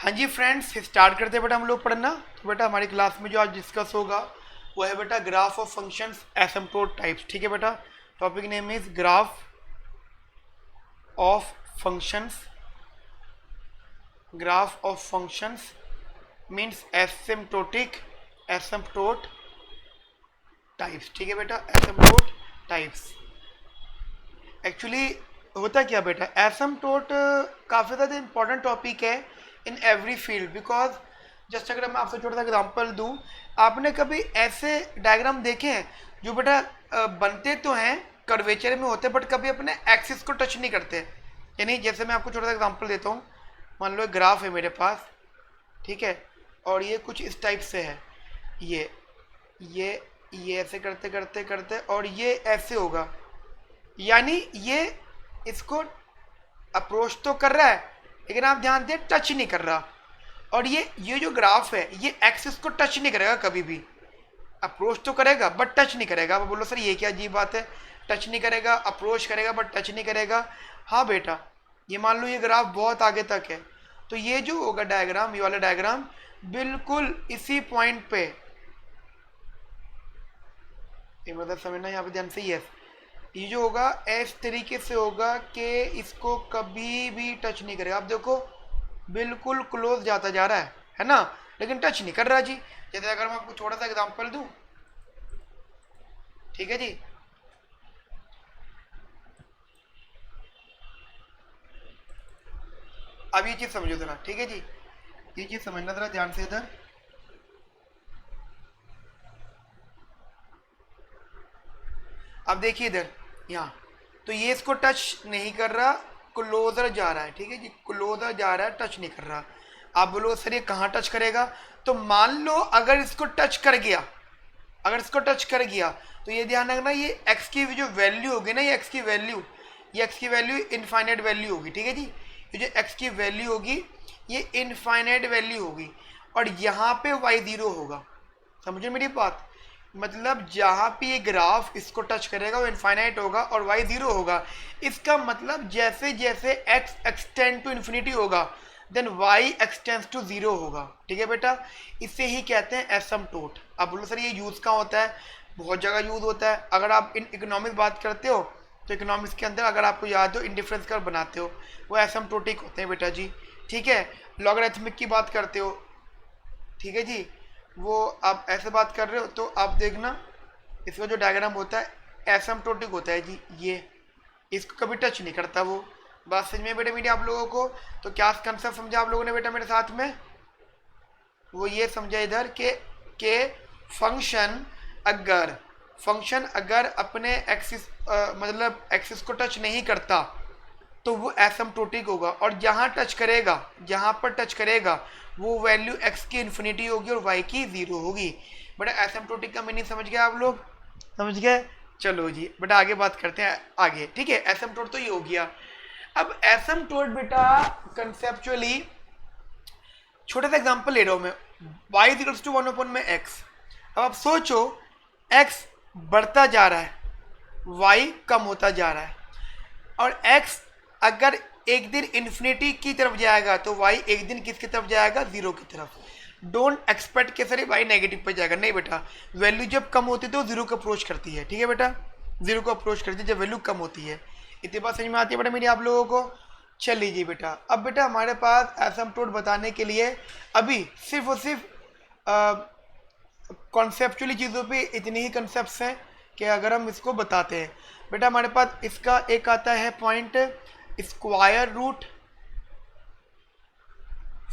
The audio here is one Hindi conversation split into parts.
हाँ जी फ्रेंड्स, स्टार्ट करते हैं बेटा हम लोग पढ़ना। तो बेटा हमारी क्लास में जो आज डिस्कस होगा वो है बेटा graph of functions asymptote types. ठीक है बेटा, topic name is graph of functions. Graph of functions means asymptote types. ठीक है बेटा, एसिम्प्टोट टाइप्स। एक्चुअली होता क्या बेटा, एसिम्प्टोट काफ़ी ज़्यादा इंपॉर्टेंट टॉपिक है in every field, because just अगर मैं आपसे छोटा सा एग्जांपल दूं, आपने कभी ऐसे डायग्राम देखे हैं जो बेटा बनते तो हैं कर्वेचर में होते, बट कभी अपने एक्सिस को टच नहीं करते। यानी जैसे मैं आपको छोटा सा एग्जांपल देता हूँ, मान लो एक ग्राफ है मेरे पास, ठीक है, और ये कुछ इस टाइप से है, ये ये ऐसे करते करते करते और ये ऐसे होगा, यानी ये इसको अप्रोच तो कर रहा है लेकिन आप ध्यान दें टच नहीं कर रहा। और ये जो ग्राफ है ये एक्सिस को टच नहीं करेगा कभी भी, अप्रोच तो करेगा बट टच नहीं करेगा। आप बोलो सर ये क्या अजीब बात है, टच नहीं करेगा, अप्रोच करेगा बट टच नहीं करेगा। हाँ बेटा, ये मान लो ये ग्राफ बहुत आगे तक है, तो ये जो होगा डायग्राम, ये वाला डायग्राम बिल्कुल इसी पॉइंट पे, मतलब समझना यहाँ पे ध्यान से, यस, ये जो होगा इस तरीके से होगा कि इसको कभी भी टच नहीं करेगा। आप देखो बिल्कुल क्लोज जाता जा रहा है ना, लेकिन टच नहीं कर रहा जी। जैसे अगर मैं आपको छोटा सा एग्जांपल दूं, ठीक है जी, अब ये चीज समझो जरा, ठीक है जी, ये चीज समझना जरा ध्यान से इधर। अब देखिए इधर यहाँ, तो ये इसको टच नहीं कर रहा, क्लोजर जा रहा है, ठीक है जी, क्लोजर जा रहा है, टच नहीं कर रहा। आप बोलो सर ये कहाँ टच करेगा, तो मान लो अगर इसको टच कर गया, अगर इसको टच कर गया तो ये ध्यान रखना, ये एक्स की जो वैल्यू होगी ना, ये एक्स की वैल्यू, ये एक्स की वैल्यू इनफाइनाइट वैल्यू होगी, ठीक है जी, ये जो एक्स की वैल्यू होगी ये इनफाइनाइट वैल्यू होगी, और यहाँ पे वाई जीरो होगा। समझो मेरी बात, मतलब जहाँ पे ये ग्राफ इसको टच करेगा वो इनफाइनाइट होगा और वाई जीरो होगा। इसका मतलब जैसे जैसे एक्स एक्सटेंड टू इन्फिनिटी होगा then y extends to zero होगा। ठीक है बेटा, इसे ही कहते हैं एसिम्प्टोट। अब बोलो सर ये यूज़ कहाँ होता है, बहुत जगह यूज़ होता है। अगर आप इन इकोनॉमिक्स बात करते हो तो इकोनॉमिक्स के अंदर अगर आपको याद हो इंडिफरेंस कर्व बनाते हो, वो एसिम्प्टोटिक होते हैं बेटा जी। ठीक है, लॉगरिथमिक की बात करते हो, ठीक है जी, वो आप ऐसे बात कर रहे हो तो आप देखना इसका जो डायग्राम होता है एसिम्प्टोटिक होता है जी, ये इसको कभी टच नहीं करता वो। बात समझ में बेटा मेरी आप लोगों को? तो क्या कंसेप्ट समझा आप लोगों ने बेटा मेरे साथ में? वो ये समझा इधर के फंक्शन अगर अपने एक्सिस मतलब एक्सिस को टच नहीं करता तो वो एसिम्प्टोटिक होगा, और जहाँ टच करेगा, जहाँ पर टच करेगा वो वैल्यू एक्स की इन्फिनिटी होगी और वाई की जीरो होगी। बेटा एसिम्प्टोटिक का मीनिंग समझ गया आप लोग? समझ गए? चलो जी बेटा आगे बात करते हैं आगे। ठीक है, एसिम्प्टोट तो ये हो गया। अब एसिम्प्टोट बेटा कंसेप्चुअली छोटा सा एग्जांपल ले रहा हूं मैं, y इक्वल्स टू 1 में x। अब आप सोचो x बढ़ता जा रहा है, y कम होता जा रहा है, और x अगर एक दिन इन्फिनिटी की तरफ जाएगा तो y एक दिन किसकी तरफ जाएगा, जीरो की तरफ। डोंट एक्सपेक्ट के सर y नेगेटिव पर जाएगा, नहीं बेटा, वैल्यू जब कम होती है तो जीरो को अप्रोच करती है। ठीक है बेटा, जीरो को अप्रोच करती है जब वैल्यू कम होती है। इतनी बात समझ में आती है बेटा मेरी आप लोगों को? चल लीजिए बेटा, अब बेटा हमारे पास एसिम्प्टोट बताने के लिए अभी सिर्फ और सिर्फ कॉन्सेप्चुअली चीज़ों पे इतनी ही कंसेप्ट्स हैं कि अगर हम इसको बताते हैं बेटा, हमारे पास इसका एक आता है पॉइंट स्क्वायर रूट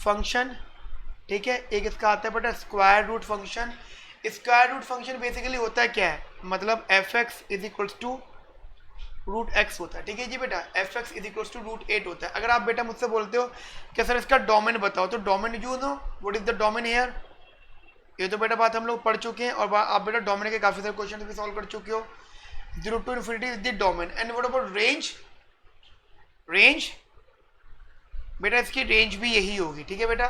फंक्शन। ठीक है, एक इसका आता है बेटा square root function. Square root function basically होता है क्या है, मतलब f x is equals to root x होता है। ठीक है जी बेटा, f x is equals to root 8 होता है। अगर आप बेटा मुझसे बोलते हो कि सर इसका डोमेन बताओ, तो domain you know what is the domain here, ये तो बेटा बात हम लोग पढ़ चुके हैं, और आप बेटा डोमेन के काफ़ी सारे क्वेश्चन भी सॉल्व कर चुके हो। 0 to infinity is the domain. And what about range? Range बेटा इसकी रेंज भी यही होगी। ठीक है बेटा,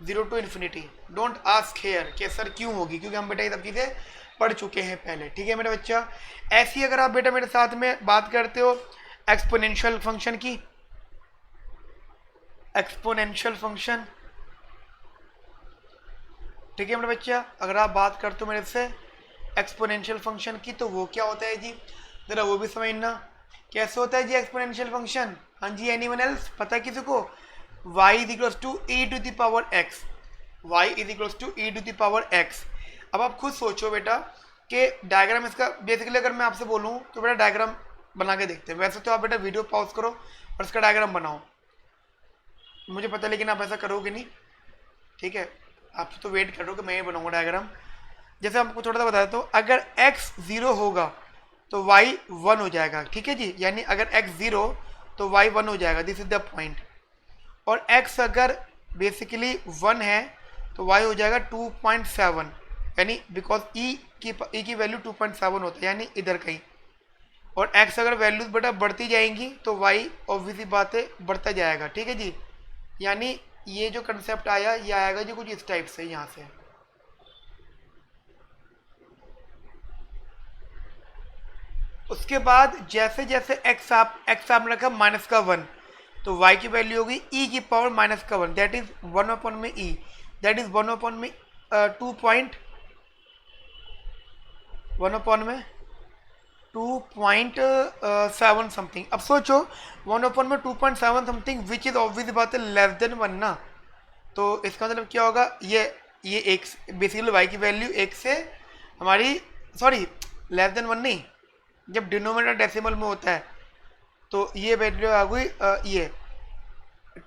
0 to infinity। Don't ask here कि सर क्यों होगी, क्योंकि हम बेटा ये सब चीज़ें पढ़ चुके हैं पहले। ठीक है मेरा बच्चा, ऐसी अगर आप बेटा मेरे साथ में बात करते हो एक्सपोनेंशियल फंक्शन की, एक्सपोनेंशियल फंक्शन ठीक है मेरे बच्चा। अगर आप बात करते हो मेरे से एक्सपोनेंशियल फंक्शन की, तो वो क्या होता है जी, ज़रा वो भी समझना कैसे होता है जी एक्सपोनेंशियल फंक्शन। हाँ जी, एनीवन एल्स पता है किसी को? y is equals to e to the power x, y is equals to e to the power x। अब आप खुद सोचो बेटा कि डायग्राम इसका बेसिकली अगर मैं आपसे बोलूँ तो बेटा डायग्राम बना के देखते हैं। वैसे तो आप बेटा वीडियो पॉज करो और इसका डायग्राम बनाओ, मुझे पता है, लेकिन आप ऐसा करोगे नहीं, ठीक है। आप तो वेट करो कि मैं ही बनाऊंगा डायग्राम। जैसे आपको थोड़ा सा बताया, तो अगर x 0 होगा तो y 1 हो जाएगा, ठीक है जी। यानी अगर x 0 तो y 1 हो जाएगा, दिस इज द पॉइंट। और x अगर बेसिकली 1 है तो y हो जाएगा 2.7, यानी बिकॉज e की वैल्यू 2.7 होता है, यानी इधर कहीं। और x अगर वैल्यूज बेटा बढ़ती जाएंगी तो y ऑब्वियसली बात है बढ़ता जाएगा, ठीक है जी। यानी ये जो कंसेप्ट आया ये आएगा जी कुछ इस टाइप से, यहाँ से। उसके बाद जैसे जैसे x आपने रखा -1, तो y की वैल्यू होगी e की पावर -1, दैट इज 1 अपॉन में e, दैट इज 1 अपॉन में 2.7 समथिंग। अब सोचो 1 अपॉन में 2.7 समथिंग विच इज ऑब्वियस बात है लेस देन 1 ना। तो इसका मतलब क्या होगा, ये एक बेसिकली y की वैल्यू एक से हमारी सॉरी लेस देन 1 नहीं, जब डिनोमिनेटर डेसिमल में होता है तो ये वैल्यू आ गई ये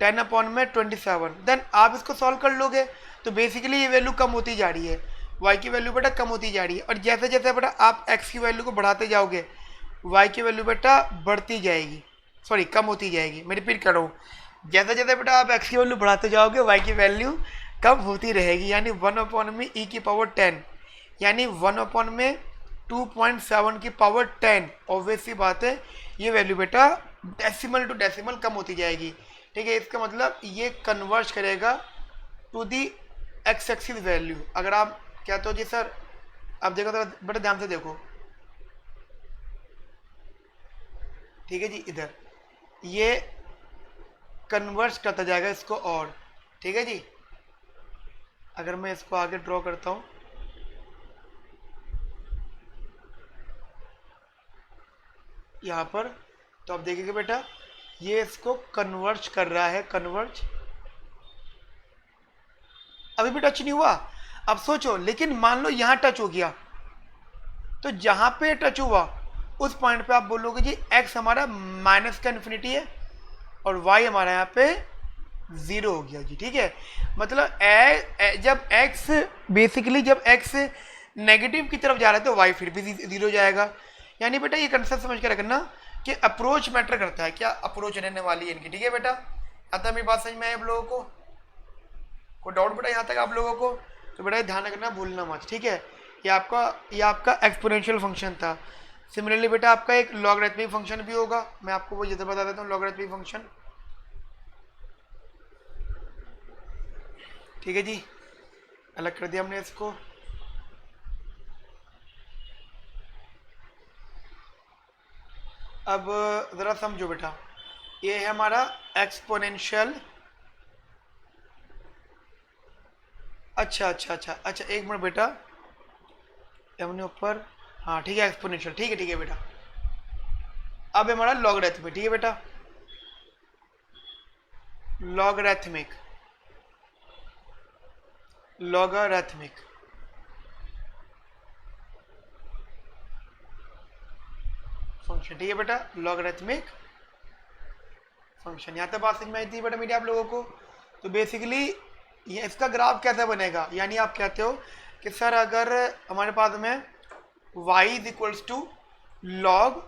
10 अपॉन में 27। देन आप इसको सॉल्व कर लोगे तो बेसिकली ये वैल्यू कम होती जा रही है, y की वैल्यू बेटा कम होती जा रही है। और जैसे जैसे बेटा आप x की वैल्यू को बढ़ाते जाओगे y की वैल्यू बेटा बढ़ती जाएगी, सॉरी कम होती जाएगी। मैं रिपीट कर रहा हूँ, जैसे जैसे बेटा आप x की वैल्यू बढ़ाते जाओगे y की वैल्यू कम होती रहेगी, यानी 1 अपॉन में e की पावर 10, यानी 1 अपॉन में 2.7 की पावर 10। ऑब्वियसली बात है ये वैल्यू बेटा डेसिमल टू डेसिमल कम होती जाएगी, ठीक है। इसका मतलब ये कन्वर्ज करेगा to the x axis value. अगर आप कहते हो जी सर, आप देखो तो बड़े ध्यान से देखो, ठीक है जी, इधर ये कन्वर्ज करता जाएगा इसको, और ठीक है जी। अगर मैं इसको आगे ड्रॉ करता हूं यहाँ पर, तो आप देखिएगा बेटा ये इसको कन्वर्ज कर रहा है, कन्वर्ज अभी भी टच नहीं हुआ। अब सोचो, लेकिन मान लो यहाँ टच हो गया, तो जहां पे टच हुआ उस पॉइंट पे आप बोलोगे जी x हमारा माइनस का इन्फिनिटी है और y हमारा यहाँ पे 0 हो गया जी, ठीक है। मतलब जब x बेसिकली जब x नेगेटिव की तरफ जा रहा है तो y फिर भी 0 जाएगा। यानी बेटा ये कंसेप्ट समझ के रखना कि अप्रोच मैटर करता है, क्या अप्रोच रहने वाली है इनकी, ठीक है बेटा। आता मेरी बात समझ में आए आप लोगों को? कोई डाउट बेटा यहाँ तक आप लोगों को? तो बेटा ध्यान रखना, भूलना मत, ठीक है। ये आपका एक्सपोनेंशियल फंक्शन था। सिमिलरली बेटा आपका एक लॉगरिथमिक फंक्शन भी होगा, मैं आपको वो जैसे बता देता हूँ, लॉगरिथमिक फंक्शन, ठीक है जी। अलग कर दिया हमने इसको। अब ज़रा समझो बेटा, ये है हमारा एक्सपोनेंशियल, अच्छा, एक मिनट बेटा, हमने ऊपर, हाँ ठीक है एक्सपोनेंशियल, ठीक है बेटा। अब हमारा लॉगरिथमिक, ठीक है बेटा, लॉगरिथमिक फंक्शन, ठीक है बेटा, लॉगरिथमिक फंक्शन। यहाँ तक बात समझ में आई थी बेटा मेरी आप लोगों को? तो बेसिकली ये इसका ग्राफ कैसे बनेगा, यानी आप कहते हो कि सर अगर हमारे पास में y is equals to log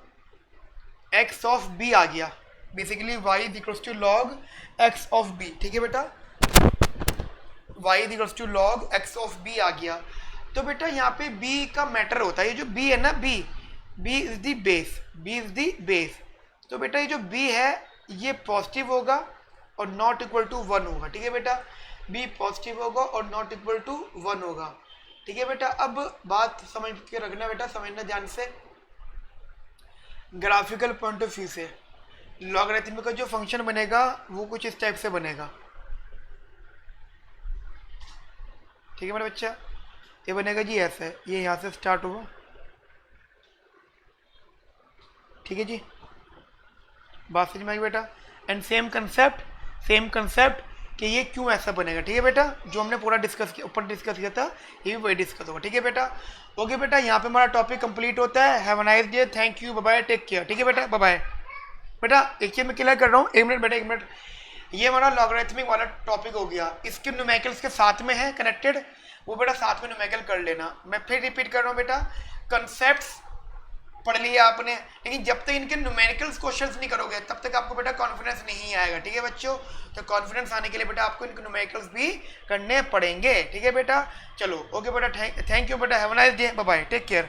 x of b आ गया, basically y is equals to log x of b, ठीक है बेटा, y is equals to log x of b आ गया। तो बेटा यहाँ पे b का मैटर होता है, ये जो b है ना, b इज दी बेस, तो बेटा ये जो b है ये पॉजिटिव होगा और नॉट इक्वल टू 1 होगा, ठीक है बेटा। b पॉजिटिव होगा और नॉट इक्वल टू 1 होगा, ठीक है बेटा। अब बात समझ के रखना बेटा, समझना ध्यान से, ग्राफिकल पॉइंट ऑफ व्यू से लॉगरिथमिक का जो फंक्शन बनेगा वो कुछ इस टाइप से बनेगा, ठीक है मेरा बच्चा, ये बनेगा जी ऐसे, ये यहाँ से स्टार्ट होगा, ठीक है जी, बात समझ में आई बेटा। एंड सेम कंसेप्ट कि ये क्यों ऐसा बनेगा, ठीक है बेटा, जो हमने पूरा डिस्कस किया, ऊपर डिस्कस किया था, ये भी वही डिस्कस होगा, ठीक है बेटा। ओके बेटा, यहाँ पे हमारा टॉपिक कंप्लीट होता है। Have a nice day, thank you, bye bye, take care, ठीक है बेटा, बाय बाय। बेटा एक चीज मैं क्लियर कर रहा हूँ, एक मिनट बेटा, एक मिनट, ये हमारा लॉगरिथमिक वाला टॉपिक हो गया, इसके न्यूमेरिकल्स के साथ में है कनेक्टेड, वो बेटा साथ में न्यूमेरिकल कर लेना। मैं फिर रिपीट कर रहा हूँ बेटा, कंसेप्ट्स पढ़ लिया आपने, लेकिन जब तक इनके न्यूमेरिकल्स क्वेश्चंस नहीं करोगे तब तक आपको बेटा कॉन्फिडेंस नहीं आएगा, ठीक है बच्चों। तो कॉन्फिडेंस आने के लिए बेटा आपको इनके न्यूमेरिकल्स भी करने पड़ेंगे, ठीक है बेटा। चलो ओके बेटा, थैंक यू बेटा, have a nice day, bye bye, take care.